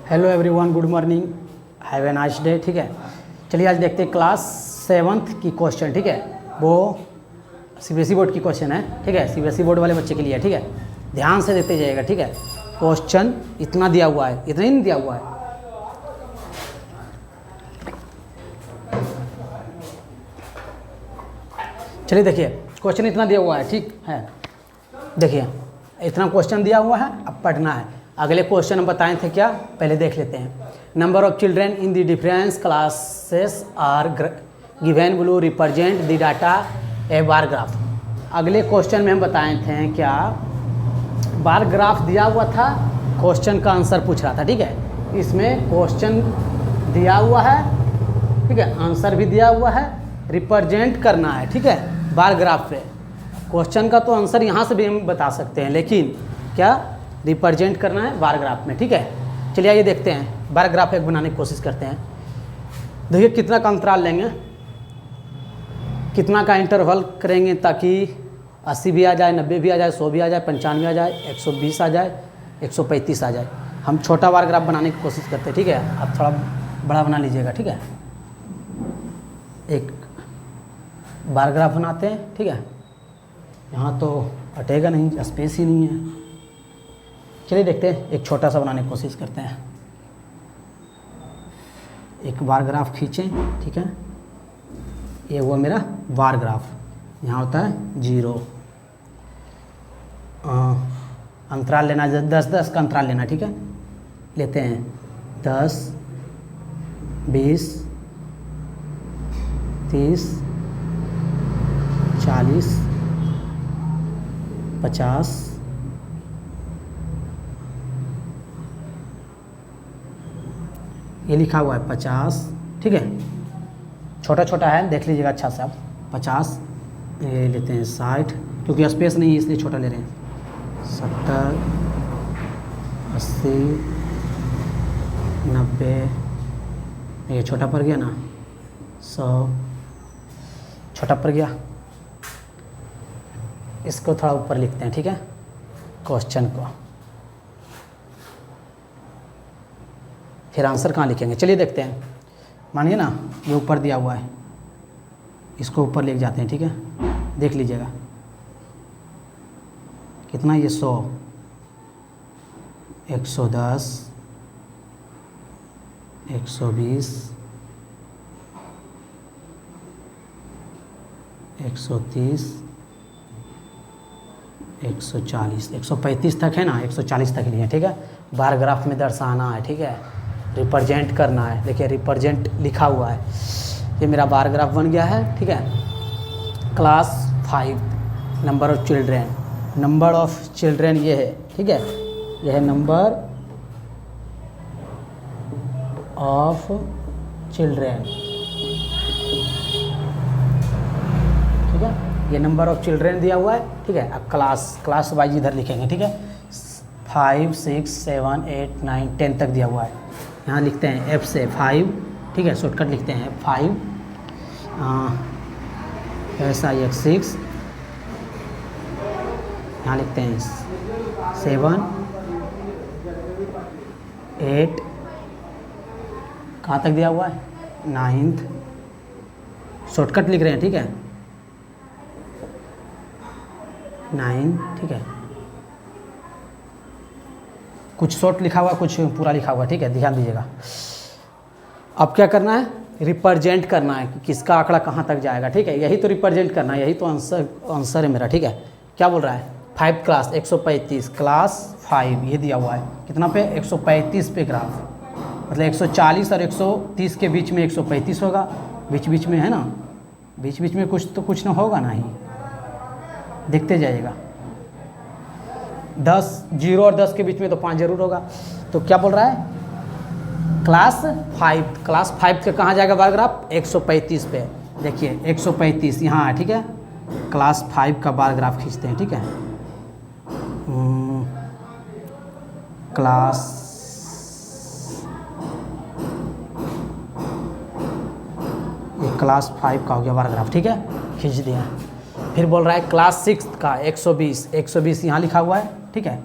Hello everyone, good morning, have a nice day. ठीक है, चलिए आज देखते हैं क्लास 7th की क्वेश्चन। ठीक है, वो सीबीएसई बोर्ड की क्वेश्चन है। ठीक है, सीबीएसई बोर्ड वाले बच्चे के लिए। ठीक है, ध्यान से देते जाइएगा। ठीक है, क्वेश्चन इतना दिया हुआ है, इतना ही नहीं दिया हुआ है। चलिए देखिए, क्वेश्चन इतना दिया हुआ है। ठीक है, देखिए इतना क्वेश्चन दिया हुआ है, अब पढ़ना है। अगले क्वेश्चन हम बताए थे क्या, पहले देख लेते हैं। Number of children in the difference classes are given blue represent the data a bar graph. अगले क्वेश्चन में हम बताए थे क्या, बार ग्राफ दिया हुआ था, क्वेश्चन का आंसर पूछ रहा था। ठीक है, इसमें क्वेश्चन दिया हुआ है, ठीक है, आंसर भी दिया हुआ है, रिप्रेजेंट करना है। ठीक है, बार ग्राफ पे क्वेश्चन का तो आंसर यहाँ से भी हम बता सकते हैं, लेकिन क्या रिप्रेजेंट करना है बार ग्राफ में। ठीक है, चलिए आइए देखते हैं, बार ग्राफ एक बनाने की कोशिश करते हैं। देखिए कितना का अंतराल लेंगे, कितना का इंटरवल करेंगे ताकि 80 भी आ जाए, 90 भी आ जाए, 100 भी आ जाए, 95 आ जाए, 120 आ जाए, 135 आ जाए। हम छोटा बार ग्राफ बनाने की कोशिश करते हैं। ठीक है, आप थोड़ा बड़ा बना लीजिएगा। ठीक है, एक बार ग्राफ बनाते हैं। ठीक है, यहाँ तो हटेगा नहीं, स्पेस ही नहीं है। चलिए देखते हैं, एक छोटा सा बनाने की कोशिश करते हैं। एक बार ग्राफ खींचें। ठीक है, ये हुआ मेरा बार ग्राफ, यहाँ होता है 0। अंतराल लेना 10-10 का अंतराल लेना। ठीक है, लेते हैं 10, 20, 30, 40, 50, ये लिखा हुआ है 50। ठीक है, छोटा छोटा है, देख लीजिएगा अच्छा से आप। 50, ये लेते हैं 60, क्योंकि स्पेस नहीं है इसलिए छोटा ले रहे हैं। 70, 80, 90, ये छोटा पड़ गया ना, 100 छोटा पड़ गया। इसको थोड़ा ऊपर लिखते हैं। ठीक है, क्वेश्चन को, फिर आंसर कहाँ लिखेंगे, चलिए देखते हैं। मानिए ना ये ऊपर दिया हुआ है, इसको ऊपर ले जाते हैं। ठीक है, देख लीजिएगा कितना, ये 100, 110, 120, 130, 140, 135 तक है ना, 140 तक लिए। ठीक है, बार ग्राफ में दर्शाना है। ठीक है, रिप्रेजेंट करना है। देखिए रिप्रेजेंट लिखा हुआ है, ये मेरा बार ग्राफ बन गया है। ठीक है, class 5, number of children, number of children ये है। ठीक है, यह है नंबर ऑफ चिल्ड्रेन। ठीक है, ये नंबर ऑफ चिल्ड्रेन दिया हुआ है। ठीक है, अब क्लास वाइज इधर लिखेंगे। ठीक है, 5, 6, 7, 8, 9, 10 तक दिया हुआ है। यहाँ लिखते हैं F से 5। ठीक है, शॉर्टकट लिखते हैं 5, ऐसा एक 6, यहाँ लिखते हैं 7, 8, कहाँ तक दिया हुआ है, 9th, शॉर्टकट लिख रहे हैं। ठीक है, 9। ठीक है, कुछ शॉर्ट लिखा हुआ, कुछ पूरा लिखा हुआ। ठीक है, ध्यान दीजिएगा। अब क्या करना है, रिप्रेजेंट करना है कि किसका आंकड़ा कहाँ तक जाएगा। ठीक है, यही तो रिप्रेजेंट करना है, यही तो आंसर है मेरा। ठीक है, क्या बोल रहा है, 5 क्लास 135, क्लास 5 ये दिया हुआ है कितना पे, 135 पे ग्राफ, मतलब 140 और 130 के बीच में 135 होगा। बीच बीच में है ना, बीच बीच में कुछ ना होगा ना ही, देखते जाइएगा। 10, 0 और 10 के बीच में तो 5 जरूर होगा। तो क्या बोल रहा है, क्लास 5 के कहाँ जाएगा बार ग्राफ, 135 पे। देखिए 135 यहाँ है। ठीक है, क्लास 5 का बार ग्राफ खींचते हैं। ठीक है, क्लास ये क्लास 5 का हो गया बार ग्राफ। ठीक है, खींच दिया। फिर बोल रहा है क्लास 6 का 120 यहाँ लिखा हुआ है। ठीक है,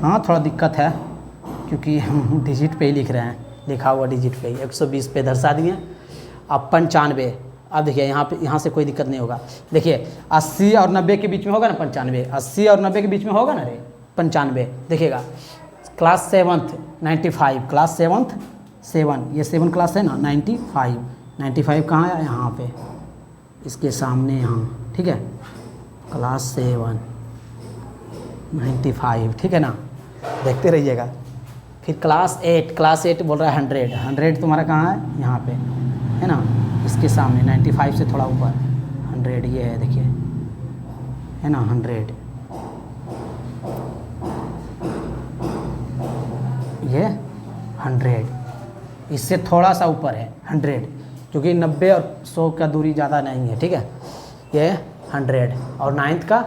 हाँ थोड़ा दिक्कत है क्योंकि हम डिजिट पे ही लिख रहे हैं, लिखा हुआ डिजिट पे ही। 120 पे दर्शा दिए। अब 95, अब देखिए यहाँ से कोई दिक्कत नहीं होगा। देखिए 80 और 90 के बीच में होगा ना 95, 80 और 90 के बीच में होगा ना रे 95। देखिएगा क्लास 7th 95, क्लास 7th 7, ये 7 क्लास है ना 95, 95 कहाँ है? यहाँ पे इसके सामने यहाँ, ठीक है। क्लास 7 95, ठीक है ना, देखते रहिएगा। फिर क्लास 8 बोल रहा है 100, 100 तुम्हारा कहाँ है? यहाँ पे है ना, इसके सामने 95 से थोड़ा ऊपर 100, ये है देखिए, है ना 100, ये 100, इससे थोड़ा सा ऊपर है 100, क्योंकि 90 और 100 का दूरी ज़्यादा नहीं है, ठीक है। ये 100 और 9th का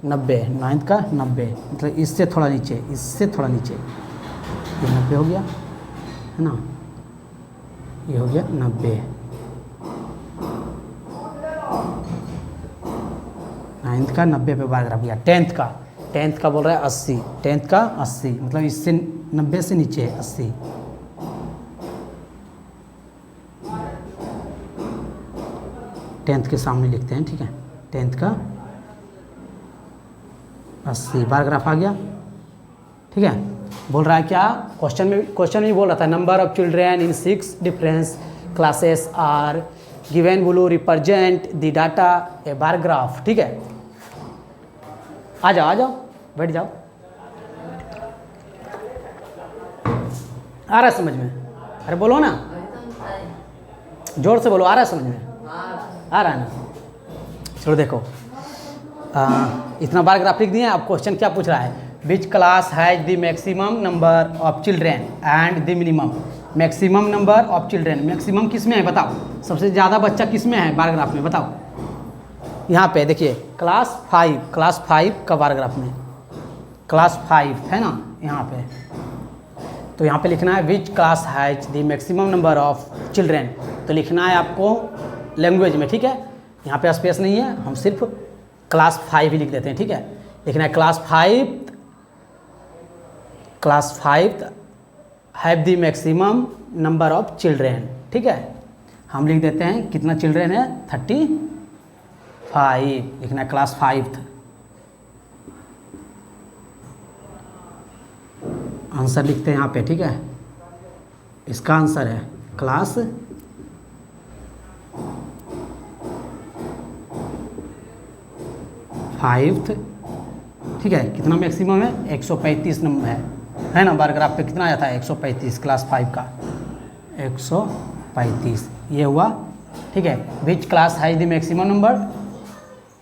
90, 9th का 90, मतलब इससे थोड़ा नीचे, इससे थोड़ा नीचे, ये 90 हो गया, है ना, ये हो गया 90। 9th का 90 पे पैराग्राफ गया। 10th का बोल रहा है 80, 10th का 80, मतलब इससे 90 से नीचे है 80। टेंथ के सामने लिखते हैं, ठीक है। 10th का 80 पैराग्राफ आ गया, ठीक है। बोल रहा है क्या, क्वेश्चन में बोल रहा था number of children in 6 difference classes are given below represent the data a bar graph, ठीक है। आ जाओ बैठ जाओ। आ रहा है समझ में? अरे बोलो ना, जोर से बोलो, आ रहा है समझ में? आ रहा है ना? चलो देखो, इतना बार ग्राफ लिख दिए। अब क्वेश्चन क्या पूछ रहा है, which class has the maximum number of children and the minimum. Maximum number of children, maximum किस में है बताओ, सबसे ज़्यादा बच्चा किस में है बार ग्राफ में बताओ। यहाँ पे देखिए क्लास 5 का बार ग्राफ में, क्लास 5 है ना यहाँ पे, तो यहाँ पे लिखना है which class has the maximum number of children, तो लिखना है आपको लैंग्वेज में, ठीक है। यहाँ पे स्पेस नहीं है, हम सिर्फ क्लास 5 ही लिख देते हैं, ठीक है। लिखना है class 5 have the maximum number of children, ठीक है। हम लिख देते हैं कितना चिल्ड्रेन है, 35, लिखना है क्लास 5। आंसर लिखते हैं यहाँ पे, ठीक है। इसका आंसर है क्लास 5, ठीक है। कितना मैक्सिमम है, 135 नंबर है ना। बार ग्राफ पे कितना आया था, 135, क्लास 5 का 135, ये हुआ, ठीक है। Which class has the maximum number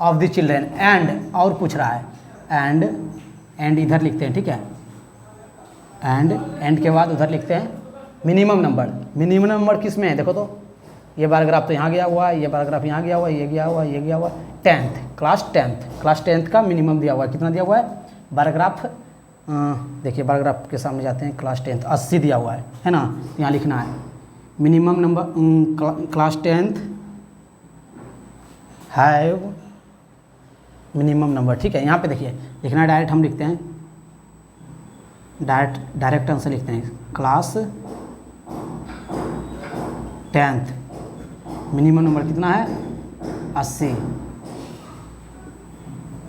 of the children, and और पूछ रहा है, एंड इधर लिखते हैं, ठीक है। एंड के बाद उधर लिखते हैं मिनिमम नंबर किस में है देखो तो, ये बार ग्राफ तो यहाँ गया हुआ है, ये बार ग्राफ यहाँ गया हुआ है, ये गया हुआ है, ये गया हुआ है। 10th, क्लास 10th का मिनिमम दिया हुआ है, कितना दिया हुआ है बार ग्राफ, देखिए बार ग्राफ के सामने जाते हैं, क्लास 10th 80 दिया हुआ है ना। यहाँ लिखना है minimum number, class 10th have minimum number, ठीक है। यहाँ पे देखिए लिखना है, डायरेक्ट हम लिखते हैं, डायरेक्ट आंसर लिखते हैं, क्लास 10th मिनिमम नंबर कितना है, 80।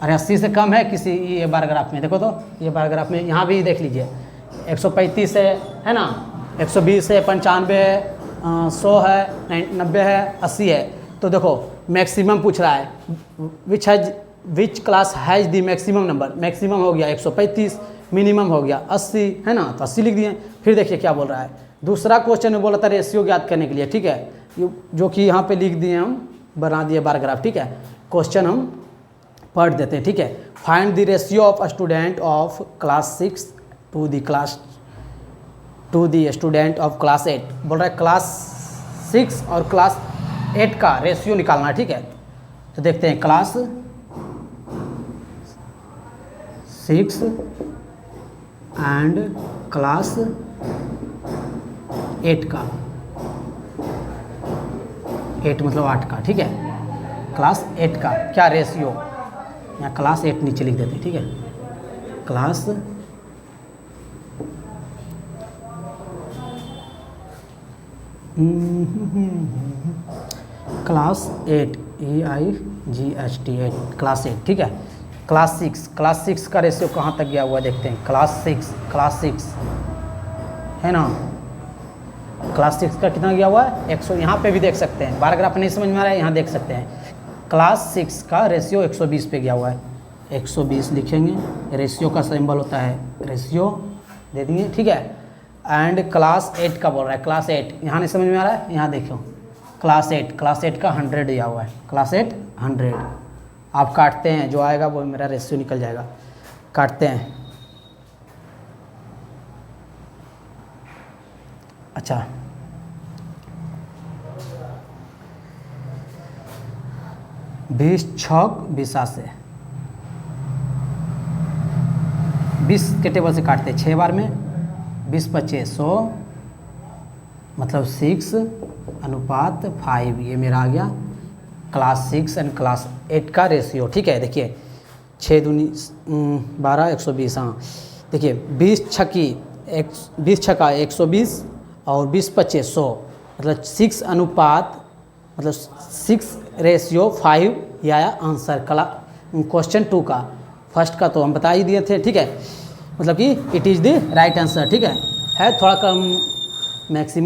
अरे 80 से कम है किसी ये बार ग्राफ में, देखो तो ये बार ग्राफ में यहाँ भी देख लीजिए, 135 है ना, 120 है, 95 है, 100 है, 90 है, 80 है। तो देखो मैक्सिमम पूछ रहा है, which class has the maximum number, maximum हो गया 135, मिनिमम हो गया 80, है ना, तो 80 लिख दिए। फिर देखिए क्या बोल रहा है, दूसरा क्वेश्चन में बोला था रेशियो ज्ञात करने के लिए, ठीक है, जो कि यहाँ पे लिख दिए, हम बना दिए बार ग्राफ, ठीक है। क्वेश्चन हम पढ़ देते हैं, ठीक है। Find the ratio of student of class 6 to the student of class 8। बोल रहा है क्लास 6 और क्लास 8 का रेशियो निकालना है, ठीक है। तो देखते हैं क्लास 6 एंड क्लास 8 का, 8 मतलब 8 का, ठीक है। क्लास 8 का क्या रेशियो, यहाँ क्लास 8 नीचे लिख देते हैं, ठीक है। क्लास क्लास 8 EIGHT 8 क्लास 8 ठीक है। क्लास 6 का रेशियो कहाँ तक गया हुआ देखते हैं। क्लास 6 है ना, क्लास 6 का कितना गया हुआ है 100। यहाँ पे भी देख सकते हैं, पैराग्राफ नहीं समझ में आ रहा है यहाँ देख सकते हैं। क्लास 6 का रेशियो 120 पे गया हुआ है, 120 लिखेंगे। रेशियो का सिंबल होता है, रेशियो दे दिए ठीक है। एंड क्लास 8 का बोल रहा है, क्लास 8 यहाँ नहीं समझ में आ रहा है, यहाँ देखो क्लास 8 का 100 दिया हुआ है, क्लास 8 100। आप काटते हैं, जो आएगा वो मेरा रेशियो निकल जाएगा। काटते हैं, अच्छा 20 छक 20 से 20 के टेबल से काटते हैं 6 बार में, 20 25 100 मतलब 6 अनुपात 5, ये मेरा आ गया क्लास 6 एंड क्लास 8 का रेशियो ठीक है। देखिए 6 दूनी 12 120, हाँ देखिए 20 छक्का 120 और 20 25 100 मतलब 6 अनुपात मतलब 6:5 ये आया आंसर क्वेश्चन 2 का। फर्स्ट का तो हम बता ही दिए थे ठीक है, मतलब कि it is the right answer ठीक है थोड़ा कम मैक्सिमम